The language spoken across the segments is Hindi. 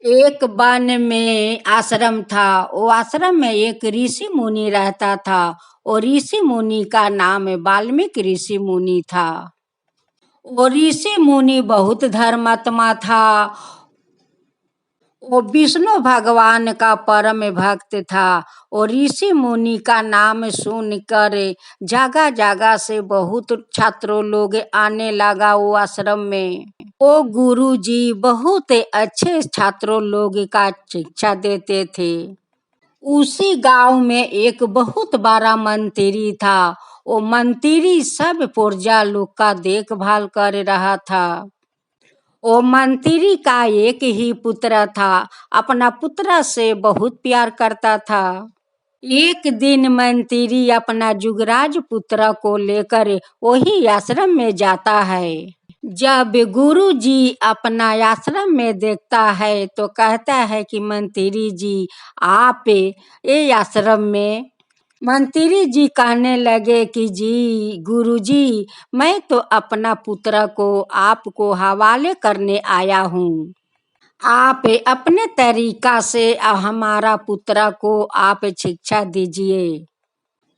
एक वन में आश्रम था। वो आश्रम में एक ऋषि मुनि रहता था। और ऋषि मुनि का नाम वाल्मीकि ऋषि मुनि था। वो ऋषि मुनि बहुत धर्मात्मा था। वो विष्णु भगवान का परम भक्त था। और ऋषि मुनि का नाम सुनकर जगह जगह से बहुत छात्रों लोग आने लगा वो आश्रम में। वो गुरु जी बहुत अच्छे छात्रों लोग का शिक्षा देते थे। उसी गांव में एक बहुत बड़ा मंत्री था। वो मंत्री सब प्रजा लोग का देखभाल कर रहा था। वो मंत्री का एक ही पुत्र था। अपना पुत्र से बहुत प्यार करता था। एक दिन मंत्री अपना जुगराज पुत्र को लेकर वही आश्रम में जाता है। जब गुरु जी अपना आश्रम में देखता है तो कहता है कि मंत्री जी आप ये आश्रम में। मंत्री जी कहने लगे कि जी गुरु जी मैं तो अपना पुत्र को आपको हवाले करने आया हूँ। आप अपने तरीका से हमारा पुत्र को आप शिक्षा दीजिए।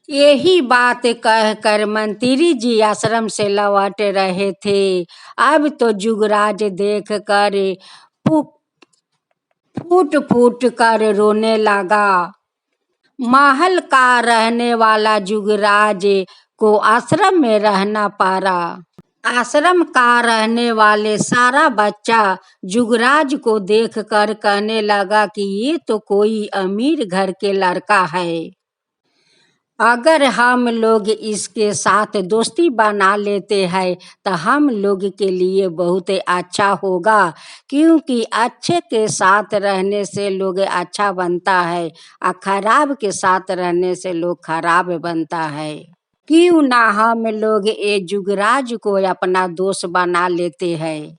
यही बात कहकर मंत्री जी आश्रम से लौट रहे थे। अब तो जुगराज देख कर फूट फूट कर रोने लगा। महल का रहने वाला जुगराज को आश्रम में रहना पड़ा। आश्रम का रहने वाले सारा बच्चा जुगराज को देखकर कहने लगा कि ये तो कोई अमीर घर के लड़का है। अगर हम लोग इसके साथ दोस्ती बना लेते हैं तो हम लोग के लिए बहुत अच्छा होगा। क्योंकि अच्छे के साथ रहने से लोग अच्छा बनता है और खराब के साथ रहने से लोग खराब बनता है। क्यों ना हम लोग ये जुगराज को अपना दोस्त बना लेते हैं।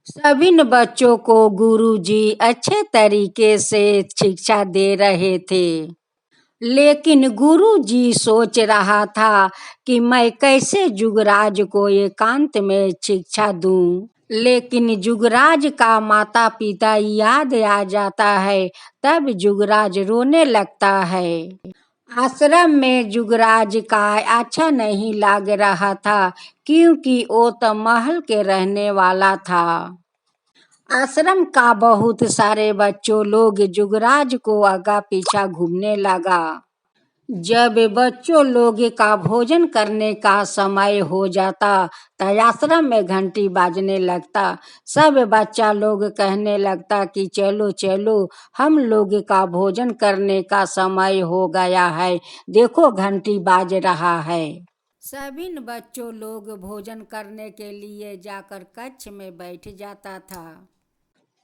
सभी बच्चों को गुरुजी अच्छे तरीके से शिक्षा दे रहे थे। लेकिन गुरुजी सोच रहा था कि मैं कैसे जुगराज को एकांत में शिक्षा दूं। लेकिन जुगराज का माता पिता याद आ जाता है तब जुगराज रोने लगता है। आश्रम में जुगराज का अच्छा नहीं लग रहा था क्योंकि वो तो महल के रहने वाला था। आश्रम का बहुत सारे बच्चों लोग जुगराज को आगा पीछा घूमने लगा। जब बच्चों लोग का भोजन करने का समय हो जाता तो आश्रम में घंटी बाजने लगता। सब बच्चा लोग कहने लगता कि चलो चलो हम लोग का भोजन करने का समय हो गया है, देखो घंटी बाज रहा है। सभी बच्चों लोग भोजन करने के लिए जाकर कक्ष में बैठ जाता था।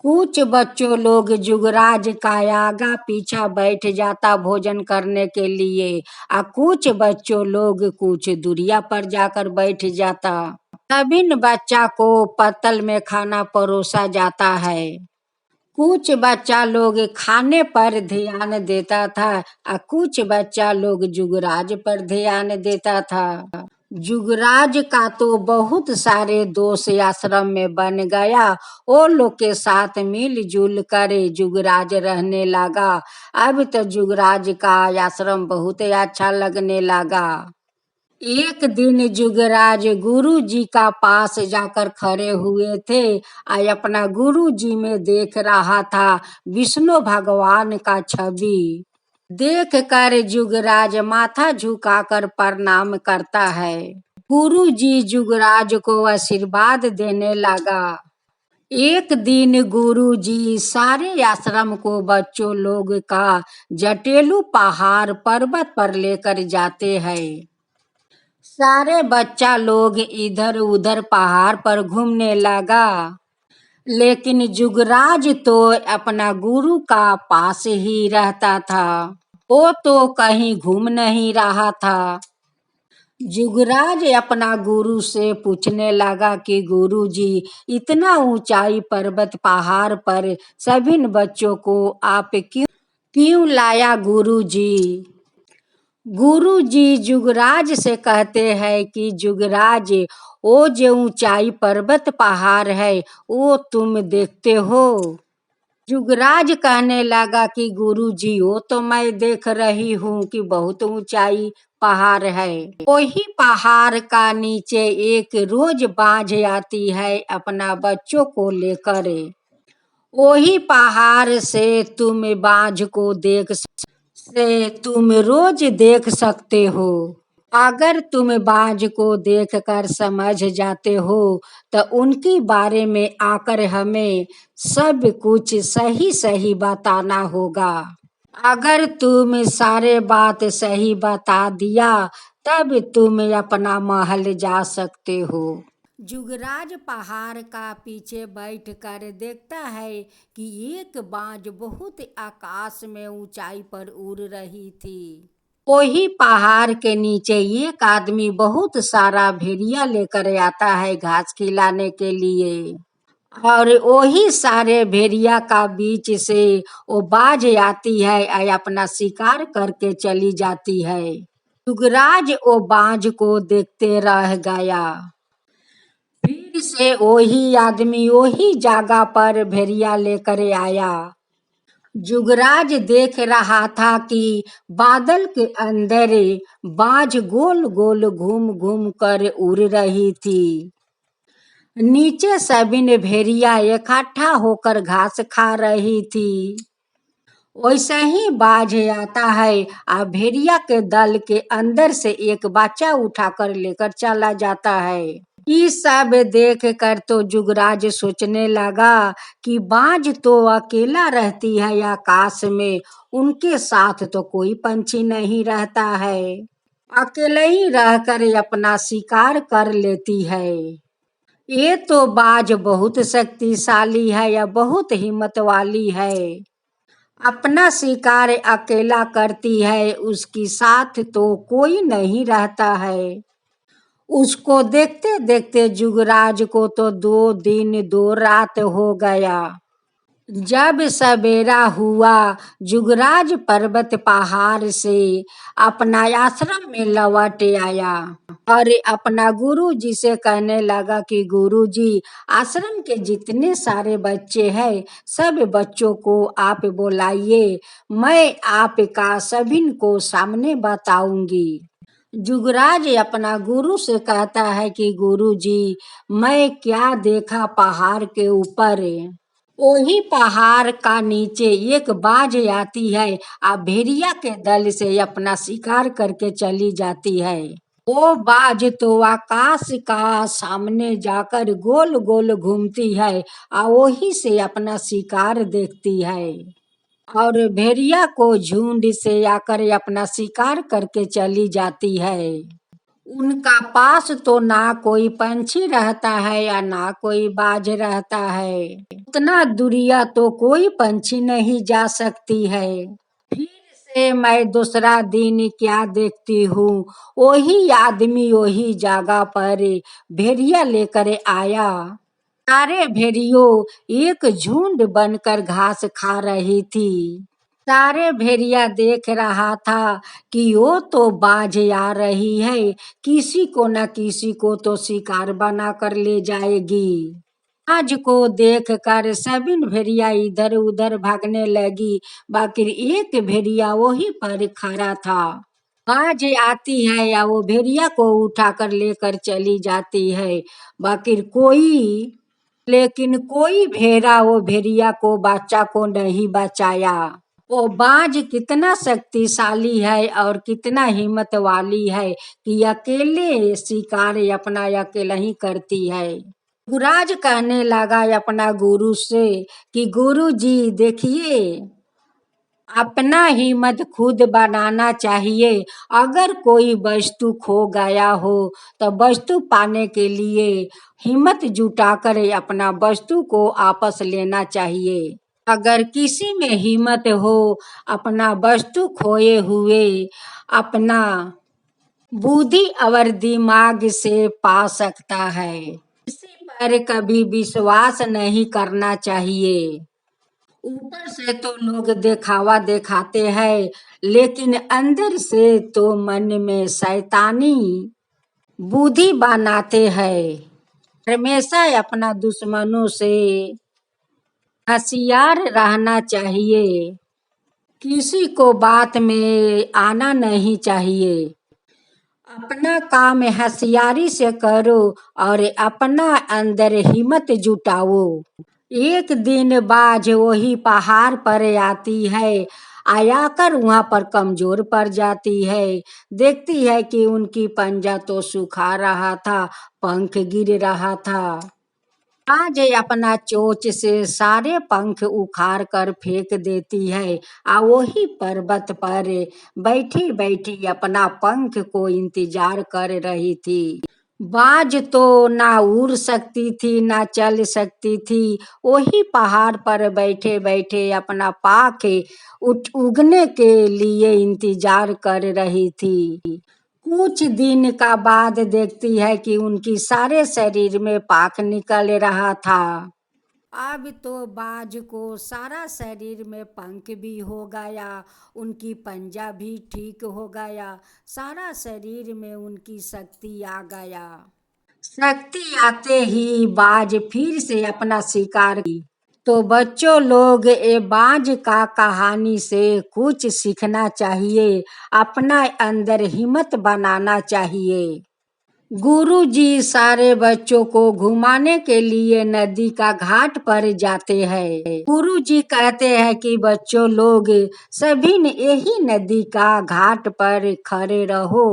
कुछ बच्चों लोग जुगराज का आगा पीछा बैठ जाता भोजन करने के लिए और कुछ बच्चों लोग कुछ दूरिया पर जाकर बैठ जाता। सभी बच्चा को पत्तल में खाना परोसा जाता है। कुछ बच्चा लोग खाने पर ध्यान देता था और कुछ बच्चा लोग जुगराज पर ध्यान देता था। जुगराज का तो बहुत सारे दोस्त आश्रम में बन गया। वो लोग के साथ मिलजुल कर जुगराज रहने लगा। अब तो जुगराज का आश्रम बहुत अच्छा लगने लगा। एक दिन जुगराज गुरु जी का पास जाकर खड़े हुए थे और अपना गुरु जी में देख रहा था विष्णु भगवान का छवि। देख कर जुगराज माथा झुकाकर प्रणाम करता है। गुरु जी जुगराज को आशीर्वाद देने लगा। एक दिन गुरु जी सारे आश्रम को बच्चों लोग का जटेलू पहाड़ पर्वत पर लेकर जाते हैं। सारे बच्चा लोग इधर उधर पहाड़ पर घूमने लगा। लेकिन जुगराज तो अपना गुरु का पास ही रहता था। वो तो कहीं घूम नहीं रहा था। जुगराज अपना गुरु से पूछने लगा कि गुरु जी इतना ऊंचाई पर्वत पहाड़ पर सभी बच्चों को आप क्यों लाया गुरु जी। गुरु जी जुगराज से कहते हैं कि जुगराज वो जो ऊंचाई पर्वत पहाड़ है वो तुम देखते हो। जुगराज कहने लगा कि गुरुजी, वो तो मैं देख रही हूँ कि बहुत ऊंचाई पहाड़ है। वही पहाड़ का नीचे एक रोज बाज आती है अपना बच्चों को लेकर। वही पहाड़ से तुम बाज को तुम रोज देख सकते हो। अगर तुम बाज को देखकर समझ जाते हो तो उनके बारे में आकर हमें सब कुछ सही सही बताना होगा। अगर तुम सारे बात सही बता दिया तब तुम अपना महल जा सकते हो। जुगराज पहाड़ का पीछे बैठकर देखता है कि एक बाज बहुत आकाश में ऊंचाई पर उड़ रही थी। वही पहाड़ के नीचे एक आदमी बहुत सारा भेड़िया लेकर आता है घास खिलाने के लिए। और वही सारे भेड़िया का बीच से वो बाज आती है और अपना शिकार करके चली जाती है। युगराज वो बाज को देखते रह गया। फिर से वही आदमी वही जगह पर भेड़िया लेकर आया। जुगराज देख रहा था कि बादल के अंदर बाज गोल गोल घूम घूम कर उड़ रही थी। नीचे सभी भेड़िया इकट्ठा होकर घास खा रही थी। वैसे ही बाज आता है और भेड़िया के दल के अंदर से एक बच्चा उठाकर लेकर चला जाता है। ये सब देख कर तो जुगराज सोचने लगा कि बाज तो अकेला रहती है आकाश में, उनके साथ तो कोई पंछी नहीं रहता है। अकेले ही रहकर अपना शिकार कर लेती है। ये तो बाज बहुत शक्तिशाली है या बहुत हिम्मत वाली है। अपना शिकार अकेला करती है, उसकी साथ तो कोई नहीं रहता है। उसको देखते देखते जुगराज को तो 2 दिन 2 रात हो गया। जब सवेरा हुआ, जुगराज पर्वत पहाड़ से अपना आश्रम में लौट आया और अपना गुरु जी से कहने लगा कि गुरु जी, आश्रम के जितने सारे बच्चे हैं सब बच्चों को आप बुलाइए, मैं आपका सभी को सामने बताऊंगी। जुगराज अपना गुरु से कहता है कि गुरु जी, मैं क्या देखा पहाड़ के ऊपर। वही पहाड़ का नीचे एक बाज आती है और भेड़िया के दल से अपना शिकार करके चली जाती है। वो बाज तो आकाश का सामने जाकर गोल गोल घूमती है और वही से अपना शिकार देखती है और भेड़िया को झुंड से आकर अपना शिकार करके चली जाती है। उनका पास तो ना कोई पंछी रहता है या ना कोई बाज रहता है। उतना दूरिया तो कोई पंछी नहीं जा सकती है। फिर से मैं दूसरा दिन क्या देखती हूँ, वही आदमी वही जगह पर भेड़िया लेकर आया। सारे भेड़ियों एक झुंड बनकर घास खा रही थी। सारे भेड़िया देख रहा था कि वो तो बाज आ रही है, किसी को न किसी को तो शिकार बना कर ले जाएगी। बाज को देख कर सभी भेड़िया इधर उधर भागने लगी, बाकी एक भेड़िया वही पर खड़ा था। बाज आती है या वो भेड़िया को उठाकर लेकर चली जाती है, बाकी कोई भेड़ा वो भेड़िया को बच्चा को नहीं बचाया। वो बाज कितना शक्तिशाली है और कितना हिम्मत वाली है कि अकेले शिकार अपना अकेला ही करती है। गुराज कहने लगा अपना गुरु से कि गुरु जी देखिए, अपना हिम्मत खुद बनाना चाहिए। अगर कोई वस्तु खो गया हो तो वस्तु पाने के लिए हिम्मत जुटाकर अपना वस्तु को वापस लेना चाहिए। अगर किसी में हिम्मत हो, अपना वस्तु खोए हुए अपना बुद्धि और दिमाग से पा सकता है। किसी पर कभी विश्वास नहीं करना चाहिए। ऊपर से तो लोग दिखावा दिखाते हैं, लेकिन अंदर से तो मन में शैतानी बुद्धि बनाते हैं। हमेशा अपना दुश्मनों से होशियार रहना चाहिए, किसी को बात में आना नहीं चाहिए। अपना काम होशियारी से करो और अपना अंदर हिम्मत जुटाओ। एक दिन बाज वही पहाड़ पर आती है, आकर वहां पर कमजोर पड़ जाती है। देखती है कि उनकी पंजा तो सुखा रहा था, पंख गिर रहा था। आज अपना चोंच से सारे पंख उखाड़ कर फेंक देती है। वही पर्वत पर बैठी बैठी अपना पंख को इंतजार कर रही थी। बाज तो ना उड़ सकती थी ना चल सकती थी, वही पहाड़ पर बैठे बैठे अपना पाख उगने के लिए इंतजार कर रही थी। कुछ दिन का बाद देखती है कि उनकी सारे शरीर में पाख निकल रहा था। अब तो बाज को सारा शरीर में पंख भी हो गया, उनकी पंजा भी ठीक हो गया, सारा शरीर में उनकी शक्ति आ गया। शक्ति आते ही बाज फिर से अपना शिकार की। तो बच्चों लोग ये बाज का कहानी से कुछ सीखना चाहिए, अपना अंदर हिम्मत बनाना चाहिए। गुरुजी सारे बच्चों को घुमाने के लिए नदी का घाट पर जाते हैं। गुरुजी कहते हैं कि बच्चों लोग सभी ने यही नदी का घाट पर खड़े रहो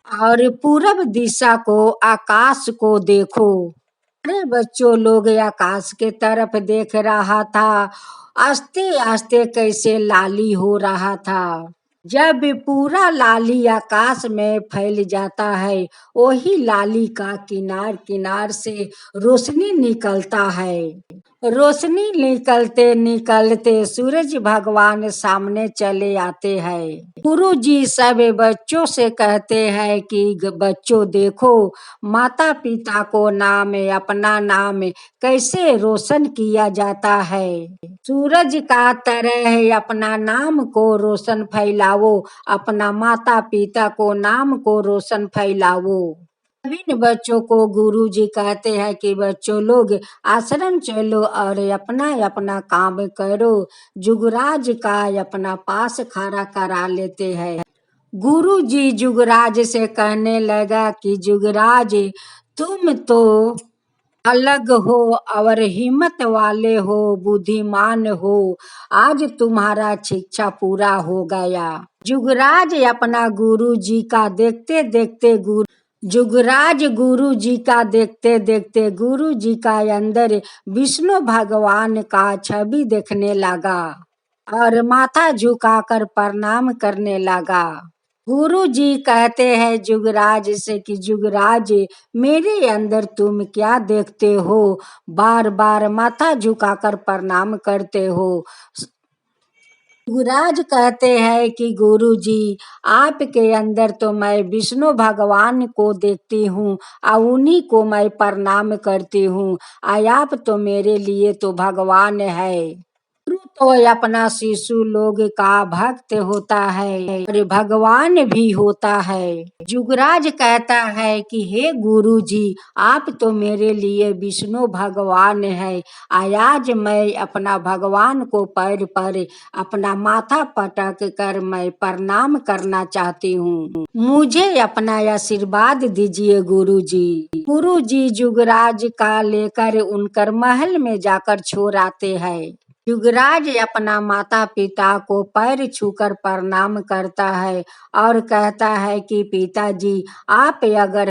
और पूरब दिशा को, आकाश को देखो। अरे बच्चों लोग आकाश के तरफ देख रहा था, आस्ते आस्ते कैसे लाली हो रहा था। जब पूरा लाली आकाश में फैल जाता है, वही लाली का किनार किनार से रोशनी निकलता है। रोशनी निकलते निकलते सूरज भगवान सामने चले आते हैं। गुरु जी सब बच्चों से कहते हैं कि बच्चों देखो, माता पिता को नाम, अपना नाम कैसे रोशन किया जाता है। सूरज का तरह अपना नाम को रोशन फैलाओ, अपना माता पिता को नाम को रोशन फैलाओ। सभी बच्चों को गुरुजी कहते हैं कि बच्चों लोग आश्रम चलो और अपना अपना काम करो। जुगराज का अपना पास खड़ा करा लेते हैं। गुरुजी जुगराज से कहने लगा कि जुगराज, तुम तो अलग हो और हिम्मत वाले हो, बुद्धिमान हो, आज तुम्हारा शिक्षा पूरा हो गया। जुगराज अपना गुरु जी का देखते देखते जुगराज गुरु जी का देखते देखते गुरु जी का अंदर विष्णु भगवान का छवि देखने लगा और माथा झुकाकर प्रणाम करने लगा। गुरु जी कहते हैं जुगराज से कि जुगराज, मेरे अंदर तुम क्या देखते हो, बार बार माथा झुकाकर प्रणाम करते हो। युवराज कहते हैं कि गुरुजी, आपके अंदर तो मैं विष्णु भगवान को देखती हूँ और उन्हीं को मैं प्रणाम करती हूँ। आप तो मेरे लिए तो भगवान है। गुरु तो अपना शिशु लोग का भक्त होता है और भगवान भी होता है। जुगराज कहता है कि हे गुरु जी, आप तो मेरे लिए विष्णु भगवान है। आज मैं अपना भगवान को पैर पर अपना माथा पटक कर मैं प्रणाम करना चाहती हूँ। मुझे अपना आशीर्वाद दीजिए गुरु जी। गुरु जी जुगराज का लेकर उनकर महल में जाकर छोड़ आते हैं। युगराज अपना माता पिता को पैर छूकर प्रणाम करता है और कहता है कि पिताजी, आप अगर